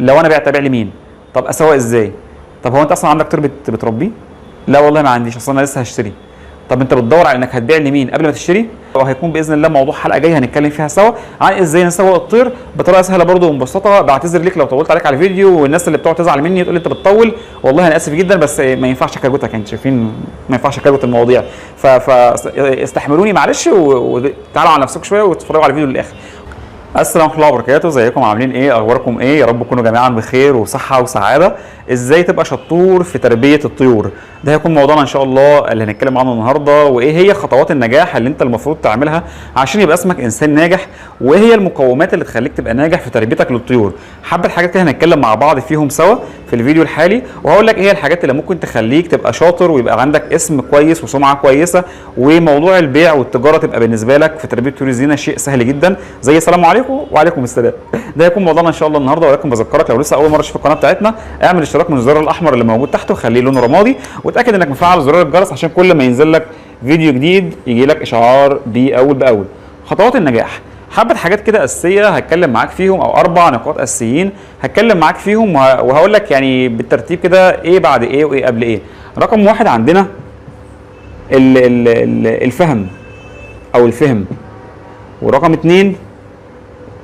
لو انا بعت ابيع لمين؟ طب اسوق ازاي؟ طب هو انت اصلا عندك طير بتربيه؟ لا والله ما عنديش، اصلا انا لسه هشتري. طب انت بتدور على انك هتبيع لمين قبل ما تشتري؟ وهيكون باذن الله موضوع حلقه جايه هنتكلم فيها سوا عن ازاي نسوق الطير بطريقه سهله برده ومبسطه. بعتذر ليك لو طولت عليك على الفيديو، والناس اللي بتقعد تزعل مني تقول لي انت بتطول، والله انا اسف جدا بس ما ينفعش اكروتك، انتوا شايفين ما ينفعش اكروت المواضيع، فاستحملوني معلش وتعالوا على نفسكم شويه وتتفرجوا على الفيديو للاخر. السلام ورحمه الله وبركاته، ازيكم عاملين ايه؟ اخباركم ايه؟ يا رب تكونوا جميعا بخير وصحه وسعاده. ازاي تبقى شطور في تربيه الطيور؟ ده هيكون موضوعنا ان شاء الله اللي هنتكلم عنه النهارده، وايه هي خطوات النجاح اللي انت المفروض تعملها عشان يبقى اسمك انسان ناجح، وايه هي المقومات اللي تخليك تبقى ناجح في تربيتك للطيور. حبه حاجات كده هنتكلم مع بعض فيهم سوا في الفيديو الحالي، وهقول لك ايه هي الحاجات اللي ممكن تخليك تبقى شاطر ويبقى عندك اسم كويس وسمعه كويسه، وموضوع البيع والتجاره تبقى بالنسبه لك في تربيه طيور الزينه شيء سهل جدا، زي السلام عليكم وعليكم السلام. ده هيكون موضوعنا ان شاء الله النهارده، ولكن بذكرك لو لسه اول مره تشوف القناه بتاعتنا اعمل اشتراك من الزر الاحمر اللي موجود تحته وخليه لونه رمادي، وتاكد انك مفعل زرار الجرس عشان كل ما ينزل لك فيديو جديد يجي لك اشعار بيه اول باول. خطوات النجاح، حبه حاجات كده اساسيه هتكلم معاك فيهم، او 4 نقاط اساسيين هتكلم معاك فيهم، وهقول لك يعني بالترتيب كده ايه بعد ايه وايه قبل ايه. رقم 1 عندنا الفهم او الفهم، ورقم 2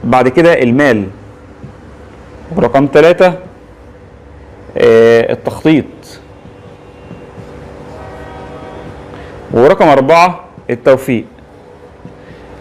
بعد كده المال، ورقم 3 التخطيط، ورقم 4 التوفيق.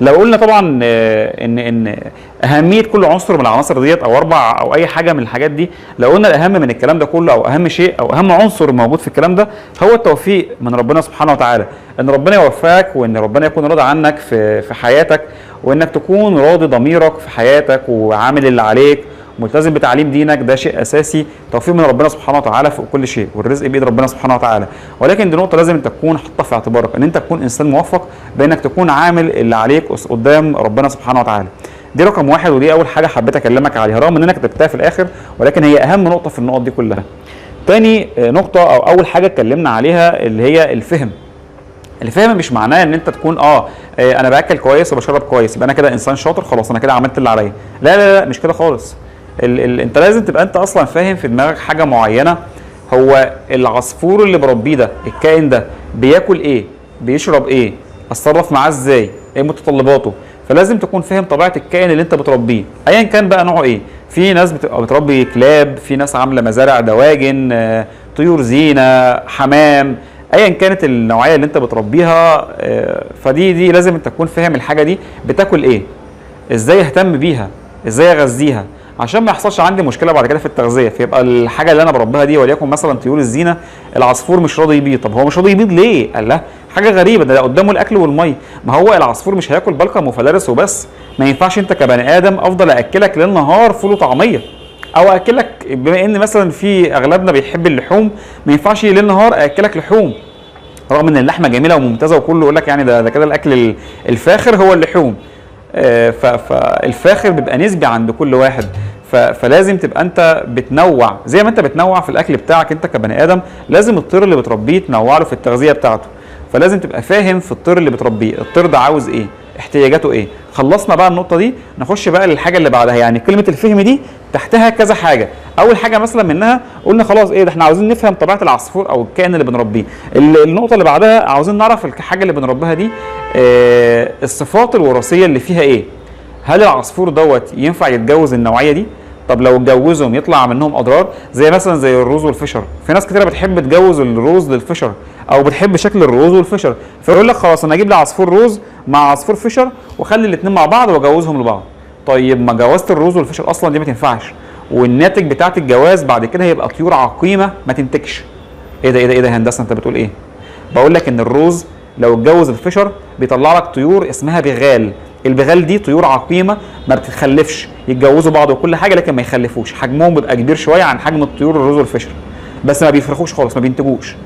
لو قلنا طبعا ان اهميه كل عنصر من العناصر ديت او 4 او اي حاجه من الحاجات دي، لو قلنا الاهم من الكلام ده كله او اهم شيء او اهم عنصر موجود في الكلام ده هو التوفيق من ربنا سبحانه وتعالى، ان ربنا يوفقك وان ربنا يكون راضي عنك في حياتك، وانك تكون راضي ضميرك في حياتك وعامل اللي عليك ملتزم بتعليم دينك. ده شيء اساسي، توفيق من ربنا سبحانه وتعالى فوق كل شيء، والرزق بايد ربنا سبحانه وتعالى. ولكن دي نقطه لازم انت تكون حاطها في اعتبارك، ان انت تكون انسان موفق بانك تكون عامل اللي عليك قدام ربنا سبحانه وتعالى. دي رقم 1، ودي اول حاجه حبيت اكلمك عليها رغم ان انا كتبتها في الاخر، ولكن هي اهم نقطه في النقط دي كلها. تاني نقطه او اول حاجه اتكلمنا عليها اللي هي الفهم. الفهم مش معناه ان انت تكون انا باكل كويس وبشرب كويس يبقى انا كده انسان شاطر، خلاص انا كده عملت اللي عليا. لا لا لا، مش كده خالص. انت لازم تبقى انت اصلا فاهم في دماغك حاجه معينه، هو العصفور اللي بربيه ده، الكائن ده بياكل ايه؟ بيشرب ايه؟ اتصرف معاه ازاي؟ ايه متطلباته؟ فلازم تكون فاهم طبيعه الكائن اللي انت بتربيه ايا كان بقى نوعه ايه. في ناس بتبقى بتربي كلاب، في ناس عامله مزارع دواجن، طيور زينه، حمام، ايا كانت النوعيه اللي انت بتربيها. فدي لازم انت تكون فاهم الحاجه دي بتاكل ايه، ازاي اهتم بيها، ازاي اغذيها، عشان ما يحصلش عندي مشكله بعد كده في التغذيه. فيبقى الحاجه اللي انا بربيها دي وليكن مثلا طيور الزينه، العصفور مش راضي يبيض. طب هو مش راضي يبيض ليه؟ قال لا، حاجه غريبه، ده قدامه الاكل والمي. ما هو العصفور مش هياكل بلقم وفلارس وبس. ما ينفعش انت كبني ادم افضل اكلك ليل نهار فول وطعميه، او اكلك بما ان مثلا في اغلبنا بيحب اللحوم، ما ينفعش ليل نهار اكلك لحوم، رغم ان اللحمه جميله وممتازه وكله يقول لك يعني ده كده الاكل الفاخر هو اللحوم. فالفاخر بيبقى نسبي عند كل واحد. فلازم تبقى انت بتنوع زي ما انت بتنوع في الاكل بتاعك انت كبني ادم، لازم الطير اللي بتربيه تنوع له في التغذيه بتاعته. فلازم تبقى فاهم في الطير اللي بتربيه، الطير ده عاوز ايه، احتياجاته ايه. خلصنا بقى النقطه دي، نخش بقى للحاجه اللي بعدها. يعني كلمه الفهم دي تحتها كذا حاجه. اول حاجه مثلا منها قلنا خلاص ايه ده، احنا عاوزين نفهم طبيعه العصفور او الكائن اللي بنربيه. النقطه اللي بعدها عاوزين نعرف الحاجه اللي بنربيها دي الصفات الوراثيه اللي فيها ايه. هل العصفور دوت ينفع يتجوز النوعيه دي؟ طب لو اتجوزهم يطلع منهم اضرار، زي مثلا زي الروز والفشر. في ناس كتير بتحب تجوز الروز للفشر، او بتحب شكل الروز والفشر، فيقول لك خلاص انا اجيب لي عصفور روز مع عصفور فشر واخلي الاثنين مع بعض واجوزهم لبعض. طيب ما جوازه الروز والفشر اصلا دي ما تنفعش، والناتج بتاعت الجواز بعد كده هيبقى طيور عقيمه ما تنتجش. ايه ده ايه ده ايه ده هندسه انت بتقول ايه؟ بقول لك ان الروز لو اتجوز الفشر بيطلع لك طيور اسمها بغال. البغال دي طيور عقيمه ما بتتخلفش، يتجوزوا بعض وكل حاجه لكن ما يخلفوش، حجمهم بيبقى كبير شويه عن حجم الطيور الروز والفشر، بس ما بيفرخوش خالص، ما بينتجوش.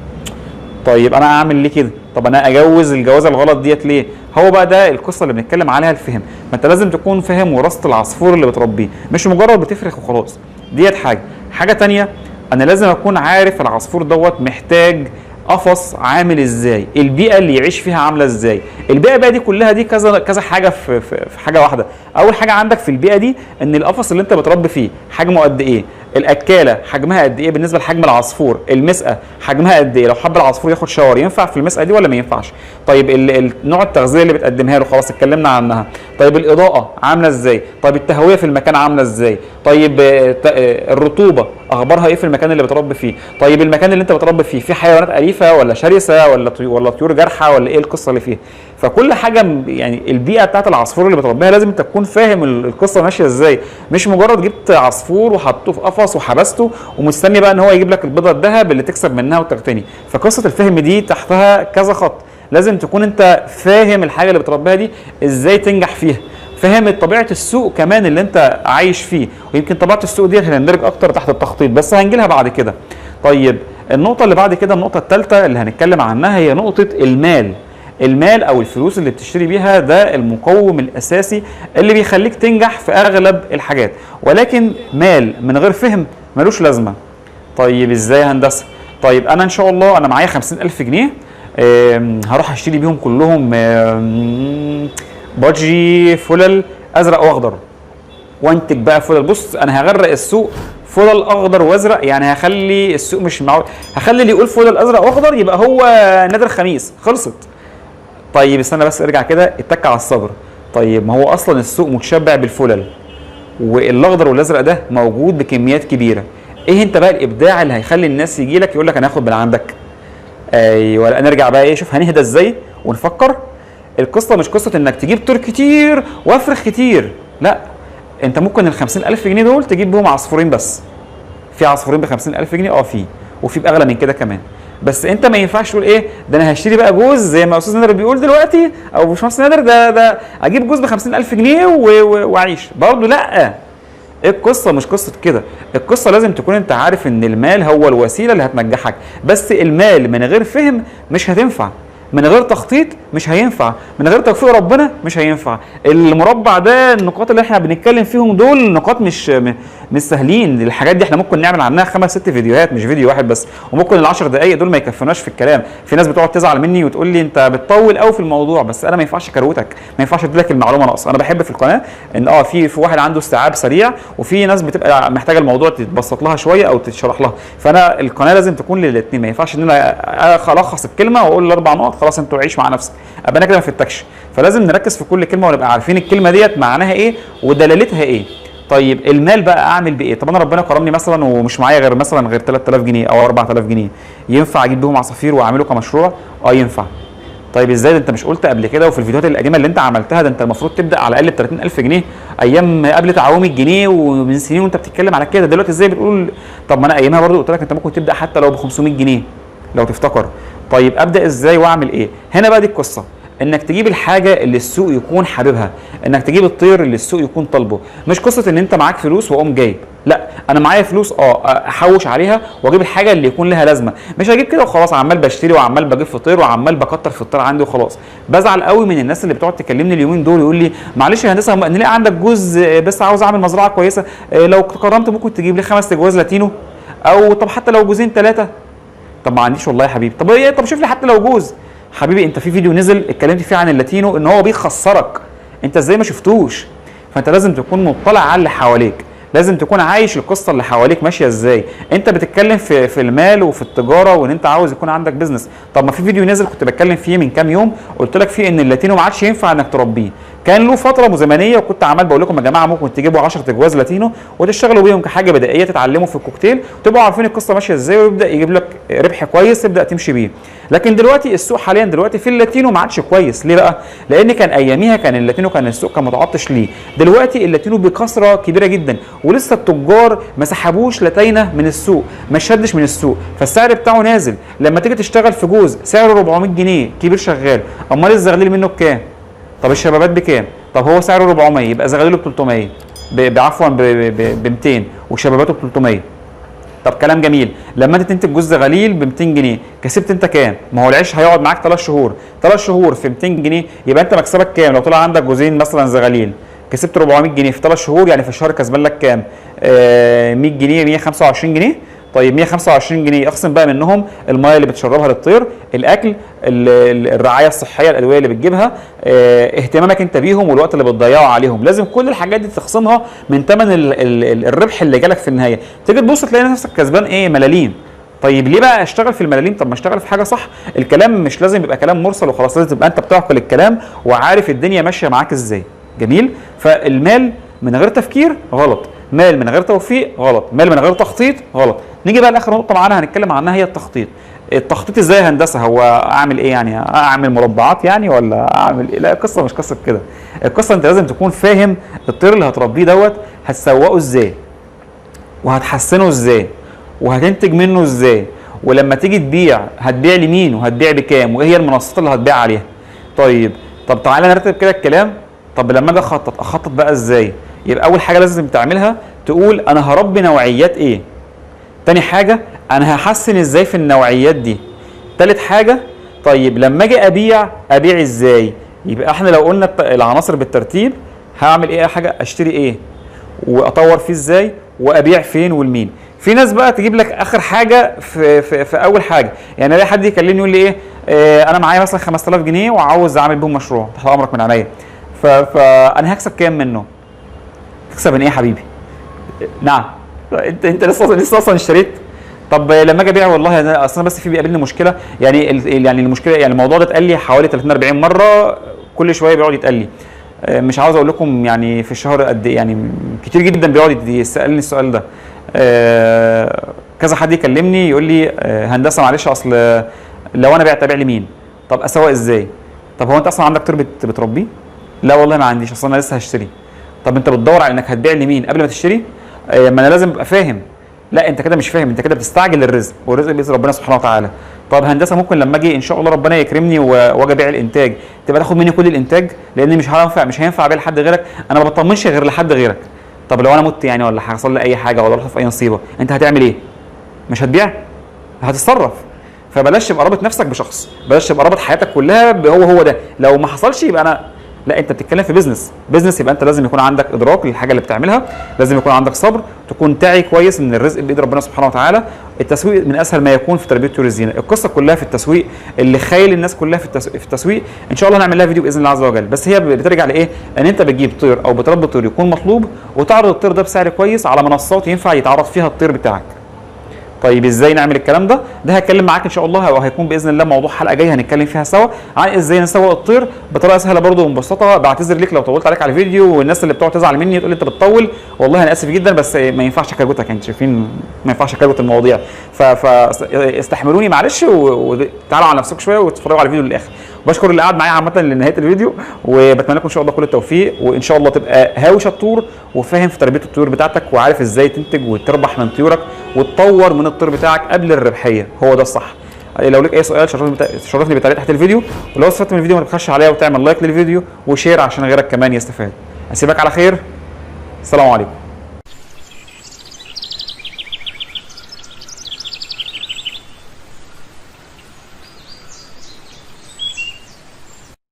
طيب انا اعمل ليه كده؟ طب انا اجوز الجوازه الغلط ديت ليه؟ هو بقى ده القصه اللي بنتكلم عليها، الفهم. ما انت لازم تكون فاهم وراثه العصفور اللي بتربيه، مش مجرد بتفرخ وخلاص. ديت حاجه تانية، انا لازم اكون عارف العصفور دوت محتاج قفص عامل ازاي، البيئه اللي يعيش فيها عامله ازاي. البيئه بقى دي كلها دي كذا حاجه في حاجه واحده. اول حاجه عندك في البيئه دي ان القفص اللي انت بتربي فيه حجمه قد ايه، الاكاله حجمها قد ايه بالنسبه لحجم العصفور، المسقه حجمها قد ايه، لو حب العصفور ياخد شاور ينفع في المسقه دي ولا ما ينفعش. طيب نوع التغذيه اللي بتقدمها له خلاص اتكلمنا عنها. طيب الاضاءه عامله ازاي، طيب التهويه في المكان عامله ازاي، طيب الرطوبه اخبارها ايه في المكان اللي بتربي فيه، طيب المكان اللي انت بتربي فيه في حيوانات اليفه ولا شرسه ولا طيور جارحه ولا ايه القصه اللي فيها. فكل حاجه يعني البيئه بتاعت العصفور اللي بتربيها لازم انت تكون فاهم القصه ماشيه ازاي، مش مجرد جبت عصفور وحطوه في قفص وحبسته ومستني بقى ان هو يجيب لك البيضه الذهب اللي تكسب منها وتغتني. فقصه الفهم دي تحتها كذا خط، لازم تكون انت فاهم الحاجه اللي بتربيها دي ازاي تنجح فيها، فاهم طبيعه السوق كمان اللي انت عايش فيه، ويمكن طبيعه السوق دي هنندرج اكتر تحت التخطيط بس هنجي لها بعد كده. طيب النقطه اللي بعد كده، النقطه الثالثه اللي هنتكلم عنها هي نقطه المال. المال او الفلوس اللي بتشتري بيها ده المقوم الاساسي اللي بيخليك تنجح في اغلب الحاجات، ولكن مال من غير فهم ملوش لازمه. طيب ازاي يا هندسه؟ طيب انا ان شاء الله انا معايا 50,000 جنيه هروح اشتري بيهم كلهم بادجي فلل ازرق واخضر وانتج بقى فلل. بص انا هغرق السوق فلل اخضر وازرق، يعني هخلي السوق مش معقول، هخلي اللي يقول فلل ازرق واخضر يبقى هو نادر خميس، خلصت. طيب استنى بس ارجع كده اتك على الصبر. طيب ما هو اصلا السوق متشبع بالفلل والاخضر والازرق ده موجود بكميات كبيره، ايه انت بقى الابداع اللي هيخلي الناس يجي لك يقول لك انا هاخد من عندك؟ ايوه نرجع بقى ايه، شوف هنهدى ازاي ونفكر. القصه مش قصه انك تجيب طير كتير وافرخ كتير، لا، انت ممكن ال 50,000 جنيه دول تجيب بهم عصفورين بس. في عصفورين ب 50,000 جنيه في وفي باغلى من كده كمان، بس انت ما ينفعش تقول ايه ده انا هشتري بقى جوز زي ما استاذ نادر بيقول دلوقتي او باشمهندس نادر ده اجيب جوز ب 50,000 جنيه واعيش برضه، لا. القصه مش قصه كده، القصه لازم تكون انت عارف ان المال هو الوسيله اللي هتنجحك، بس المال من غير فهم مش هتنفع، من غير تخطيط مش هينفع، من غير توفيق ربنا مش هينفع. المربع ده النقاط اللي احنا بنتكلم فيهم دول نقاط مش سهلين، الحاجات دي احنا ممكن نعمل عنها 5 6 فيديوهات مش فيديو واحد بس، وممكن ال10 دقائق دول ما يكفوناش في الكلام. في ناس بتقعد تزعل مني وتقول لي انت بتطول قوي في الموضوع، بس انا ما ينفعش كروتك، ما ينفعش اديلك المعلومه ناقصه. انا بحب في القناه ان في واحد عنده استيعاب سريع، وفي ناس بتبقى محتاجه الموضوع تتبسط لها شويه او تتشرح لها، فانا القناه لازم تكون للاثنين، ما ينفعش ان انا الخص الكلمه واقول ال4 نقط خلاص انتوا عيش مع نفسك، ابقى انا كده ما فدتكش. فلازم نركز في كل كلمه ونبقى عارفين الكلمه ديت معناها ايه ودلالتها ايه. طيب المال بقى اعمل بايه؟ طب انا ربنا كرمني مثلا ومش معايا غير 3000 جنيه او 4000 جنيه، ينفع اجيب بيهم عصافير واعمله كمشروع؟ ينفع. طيب ازاي؟ ده انت مش قلت قبل كده وفي الفيديوهات القديمه اللي انت عملتها ده انت المفروض تبدا على الاقل ب 30,000 جنيه ايام قبل تعويم الجنيه ومن سنين وانت بتتكلم على كده، دلوقتي ازاي بتقول؟ طب ما انا ايامها برضو قلت لك انت ممكن تبدا حتى لو ب 500 جنيه لو تفتكر. طيب ابدا ازاي واعمل ايه؟ هنا بقى دي القصه، انك تجيب الحاجه اللي السوق يكون حاببها، انك تجيب الطير اللي السوق يكون طالبه، مش قصه ان انت معاك فلوس واقوم جايب، لا انا معايا فلوس احوش عليها واجيب الحاجه اللي يكون لها لازمه، مش هجيب كده وخلاص عمال بشتري وعمال بجيب في طير وعمال بكتر في الطير عندي وخلاص. بزعل قوي من الناس اللي بتقعد تكلمني اليومين دول يقول لي معلش يا هندسه نلاقي عندك جوز بس عاوز اعمل مزرعه كويسه، لو كرمت ممكن تجيب لي 5 جواز لاتينو، او طب حتى لو جوزين 3. طب ما عنديش والله يا حبيبي. طب شوف لي حتى لو جوز. حبيبي انت في فيديو نزل اتكلمت فيه عن اللاتينو ان هو بيخسرك، انت ازاي ما شفتوش؟ فانت لازم تكون مطلع على اللي حواليك، لازم تكون عايش القصه اللي حواليك ماشيه ازاي. انت بتتكلم في المال وفي التجاره وان انت عاوز يكون عندك بزنس. طب ما في فيديو نزل كنت بتكلم فيه من كام يوم قلت لك فيه ان اللاتينو ما عادش ينفع انك تربيه، كان له فتره زمنيه وكنت عمال بقول لكم يا جماعه ممكن تجيبوا 10 جواز لاتينو وتشتغلوا بيهم كحاجه بدائيه تتعلموا في الكوكتيل وتبقوا عارفين القصه ماشيه ازاي ويبدا يجيب لك ربح كويس تبدا تمشي بيه. لكن دلوقتي السوق حاليا دلوقتي في اللاتينو ما عادش كويس. ليه بقى؟ لان كان اياميها كان اللاتينو كان السوق كان متعطش ليه. دلوقتي اللاتينو بكثره كبيره جدا ولسه التجار ما سحبوش لاتينه من السوق، ما شدش من السوق، فالسعر بتاعه نازل. لما تيجي تشتغل في جوز سعره 400 جنيه كبير شغال، امال الزغليل منه بكام؟ طب الشبابات بكام؟ طب هو سعره 400 يبقى زغليله ب 300 عفوا ب 200 وشباباته ب 300. طب كلام جميل، لما انت تنتج جوز زغليل ب 200 جنيه كسبت انت كام؟ ما هو العيش هيقعد معاك 3 شهور، 3 شهور في 200 جنيه يبقى انت مكسبك كام؟ لو طلع عندك جوزين مثلا زغليل كسبت 400 جنيه في 3 شهور، يعني في الشهر كسبان لك كام؟ 100 جنيه 125 جنيه. طيب 125 جنيه اقسم بقى منهم الميه اللي بتشربها للطير، الاكل، الرعايه الصحيه، الادويه اللي بتجيبها، اهتمامك انت بيهم والوقت اللي بتضيعه عليهم، لازم كل الحاجات دي تخصمها من ثمن الربح اللي جالك في النهايه. تيجي تبص تلاقي نفسك كسبان ايه؟ ملاليم. طيب ليه بقى اشتغل في الملاليم؟ طب ما اشتغل في حاجه صح. الكلام مش لازم يبقى كلام مرسل وخلاص، لازم تبقى انت بتعقل الكلام وعارف الدنيا ماشيه معاك ازاي. جميل. فالمال من غير تفكير غلط، مال من غير توفيق غلط، مال من غير تخطيط غلط. نيجي بقى لاخر نقطه معانا هنتكلم عنها، هي التخطيط. التخطيط ازاي يا هندسه؟ هو اعمل ايه يعني؟ اعمل مربعات يعني ولا اعمل ايه؟ لا، القصه مش قصه كده. القصه انت لازم تكون فاهم الطير اللي هتربيه دوت هتسوقه ازاي، وهتحسنه ازاي، وهتنتج منه ازاي، ولما تيجي تبيع هتبيع لمين وهتبيع بكام، وايه هي المنصات اللي هتبيع عليها. طب تعالى نرتب كده الكلام. طب لما اجي اخطط بقى ازاي؟ يبقى اول حاجه لازم تعملها تقول انا هربي نوعيات ايه. تاني حاجه انا هحسن ازاي في النوعيات دي. تالت حاجه طيب لما اجي ابيع ازاي؟ يبقى احنا لو قلنا العناصر بالترتيب، هعمل ايه حاجه؟ اشتري ايه واطور فيه ازاي وابيع فين والمين. في ناس بقى تجيب لك اخر حاجه في اول حاجه. يعني الاقي حد يكلمني يقول لي ايه، انا معايا مثلا 5000 جنيه وعاوز اعمل بيهم مشروع، تحت امرك من عينيا. فانا هكسب كام منه؟ تكسب من ايه يا حبيبي؟ نعم، انت لسه اصلا اشتريت. طب لما اجي ابيع، والله انا اصلا بس في بيقابلني مشكله. يعني المشكله، يعني الموضوع ده اتقال لي حوالي 30 40 مره، كل شويه بيقعد يتقال لي. مش عاوز اقول لكم يعني في الشهر قد ايه، يعني كتير جدا بيقعد يسالني السؤال ده. كذا حد يكلمني يقول لي هندسه معلش اصل لو انا بعت ابيع لمين؟ طب اسوق ازاي؟ طب هو انت اصلا عندك طير بتربيه؟ لا والله ما عنديش، اصلا انا لسه هشتري. طب انت بتدور على انك هتبيع لمين قبل ما تشتري؟ ما انا لازم ابقى فاهم. لا انت كده مش فاهم، انت كده بتستعجل الرزق، والرزق باذن ربنا سبحانه وتعالى. طب هندسه ممكن لما اجي ان شاء الله ربنا يكرمني واجي ابيع الانتاج تبقى تاخد مني كل الانتاج؟ لان مش هينفع ابيع لحد غيرك، انا ما بطمنش غير لحد غيرك. طب لو انا مت يعني، ولا حصل لي اي حاجه، ولا رحت في اي نصيبه، انت هتعمل ايه؟ مش هتبيع؟ هتتصرف. فبلاش تبقى رابط نفسك بشخص، بلاش تبقى رابط حياتك كلها هو ده. لو ما حصلش يبقى انا، لا انت بتتكلم في بيزنس، يبقى انت لازم يكون عندك ادراك للحاجه اللي بتعملها، لازم يكون عندك صبر، تكون تعي كويس ان الرزق بايد ربنا سبحانه وتعالى. التسويق من اسهل ما يكون في تربيه طيور الزينه. القصه كلها في التسويق، اللي خايل الناس كلها في التسويق. ان شاء الله هنعمل لها فيديو باذن الله عز وجل. بس هي بترجع لايه؟ ان انت بتجيب طير او بتربي طير يكون مطلوب، وتعرض الطير ده بسعر كويس على منصات ينفع يتعرض فيها الطير بتاعك. طيب ازاي نعمل الكلام ده؟ ده هتكلم معاك ان شاء الله، وهيكون باذن الله موضوع حلقه جايه هنتكلم فيها سوا عن ازاي نسوق الطير بطريقه سهله برده ومبسطه. بعتذر ليك لو طولت عليك على الفيديو، والناس اللي بتقعد تزعل مني تقول لي انت بتطول، والله انا اسف جدا، بس ما ينفعش كروتك، انتوا شايفين ما ينفعش كروت المواضيع. فاستحملوني معلش، وتعالوا على نفسكم شويه وتتفرجوا على الفيديو للاخر. بشكر اللي قاعد معايا عامه لنهايه الفيديو، وبتمنى لكم ان شاء الله كل التوفيق، وان شاء الله تبقى هاوي شطور وفاهم في تربيه الطيور بتاعتك، وعارف ازاي تنتج وتربح من طيورك وتطور من الطير بتاعك قبل الربحيه. هو ده الصح. لو لك اي سؤال شرفني بتعليق تحت الفيديو، ولو استفدت من الفيديو ما تبخلش عليا وتعمل لايك للفيديو وشير عشان غيرك كمان يستفاد. اسيبك على خير، السلام عليكم.